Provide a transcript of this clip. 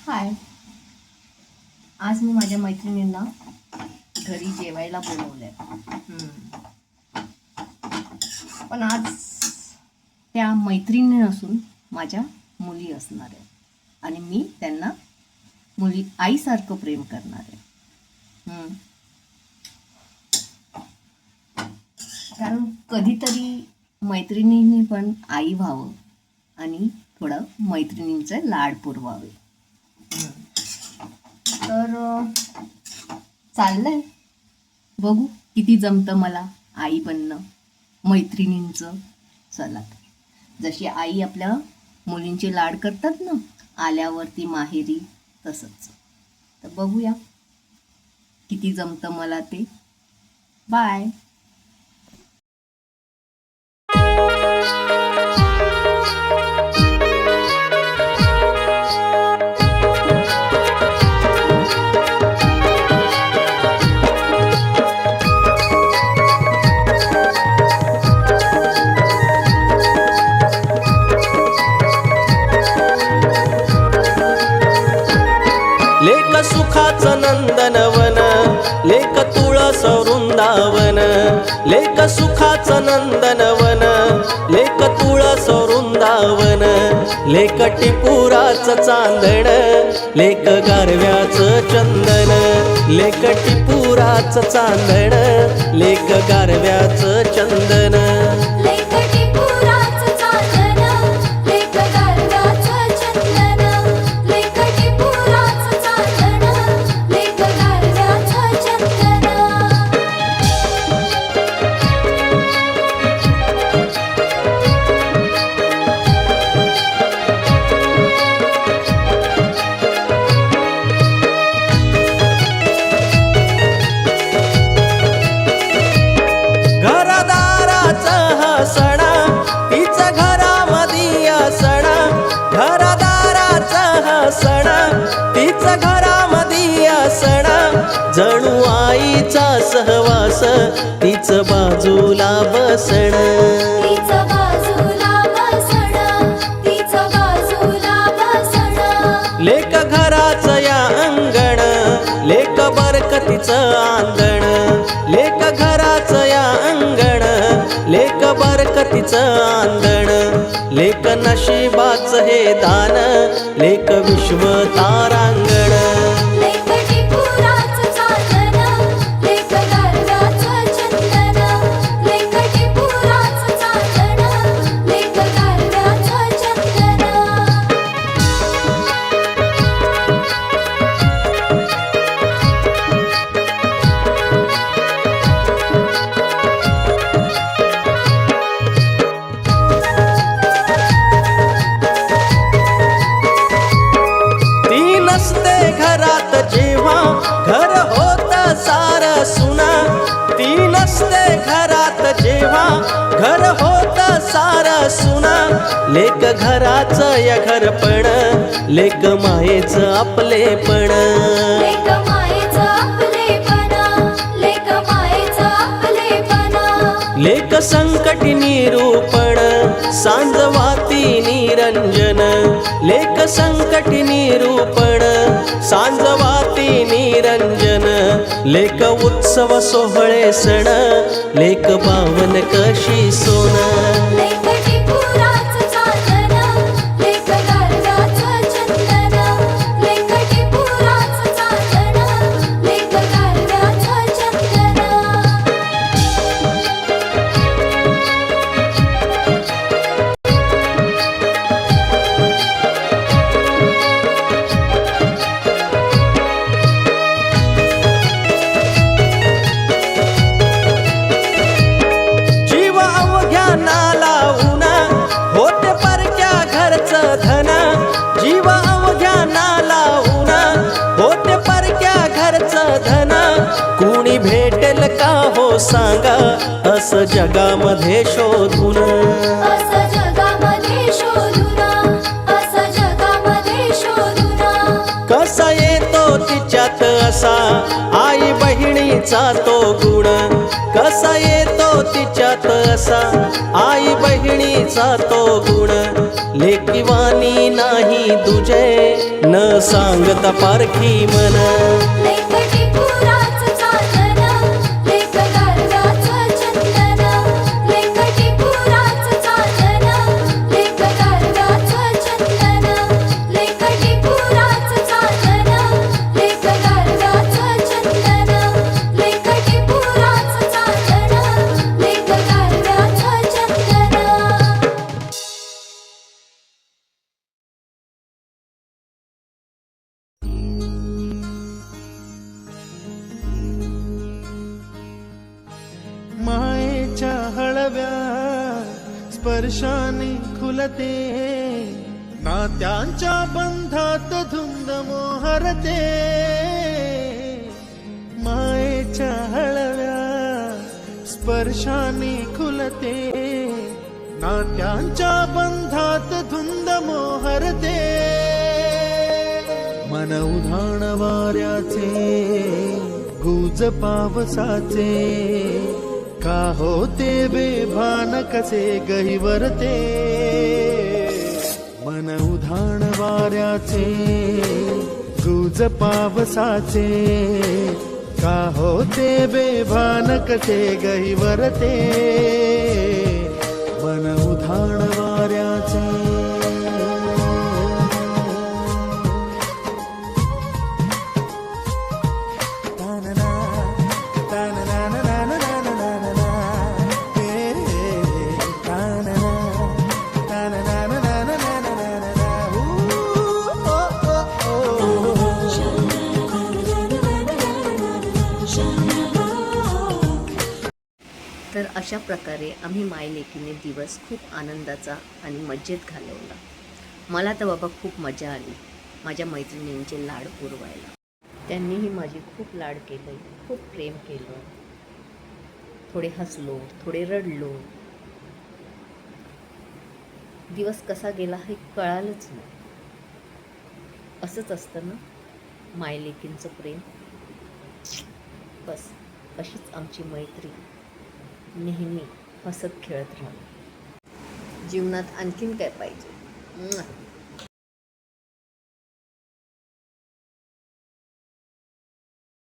हाय, आज मी माझ्या मैत्रिणींना घरी जेवायला बोलवलंय. पण आज त्या मैत्रिणी नसून माझ्या मुली असणार आहे आणि मी त्यांना मुली आईसारखं प्रेम करणार आहे. कारण कधीतरी मैत्रिणींनी पण आई व्हावं आणि थोडं मैत्रिणींचं लाड पुरवावे. तर चाललंय, बघू किती जमतं मला आई बनणं मैत्रिणींचं. चला, जशी आई आपल्या मुलींचे लाड करतात ना आल्यावरती माहेरी, तसंच. तर बघूया किती जमतं मला ते. बाय. लेक सुखाचं नंदनवन, लेक तुळस वृंदावन. लेक सुखाचं नंदनवन, लेक तुळस वृंदावन. लेक टिपुराचं चांदण, लेक गारव्याचं चंदन. लेक टिपुराचं चांदण, लेक गारव्याचं चंदन. जणू आईचा सहवास, तीच बाजूला बसण. लेक घराचं या अंगण, लेक बरकतीचं आंगण. लेक घराचं या अंगण, लेक बरकतीचं आंगण. लेक नशिबाचं हे दान, लेक विश्व तारांगण. घरात जेव्हा घर होत सार सुना. ती नसते घरात जेव्हा घर होत सार सुना. लेक घराचं या घरपण, लेक मायेचं आपलेपण. लेक संकटी निरूपण, सांजवाती निरंजन. लेक संकटी निरूपण, सांजवाती निरंजन. लेक उत्सव सोहळे सण, लेक पावन कशी सोन. कुणी भेटेल का हो सांगा, असं जगामध्ये शोधून. कसा येतो तिच्यात असा आई बहिणीचा तो गुण. कसा येतो तिच्यात असा आई बहिणीचा तो गुण. लेकीवानी नाही तुझे न सांगता पारखी मन. लेकटी पुराचं चांदण, लेक गारव्याचं चंदन. लेकटी पुराचं चांदण, लेक गारव्याचं चंदन. लेकटी पुराचं चांदण, लेक गारव्याचं चंदन. लेकटी पुराचं चांदण, लेक गारव्याचं चंदन. मायेच्या हळव्या स्पर्शाने खुलते, नात्यांच्या बंधात धुंद मोहरते. मायेच्या हळव्या स्पर्शाने खुलते, नात्यांच्या बंधात धुंद मोहरते. मन उधाण वाऱ्याचे, गुज पावसाचे, का होते बेभान कसे गहिवरते. मन उधाण वाऱ्याचे, गुज पावसाचे, का होते बेभान कसे गहिवरते. मन उधाण वाऱ्याचे. तर अशा प्रकारे आम्ही मायलेकीने दिवस खूप आनंदाचा आणि मजेत घालवला. मला तर बाबा खूप मजा आली माझ्या मैत्रिणींचे लाड पुरवायला. त्यांनीही माझी खूप लाड केले, खूप प्रेम केलं. थोडे हसलो, थोडे रडलो. दिवस कसा गेला हे कळालंच नाही. असंच असतं ना मायलेकींचं प्रेम. बस अशीच आमची मैत्री नेहमी हसत खेळत राहू. जीवनात आणखीन काय पाहिजे.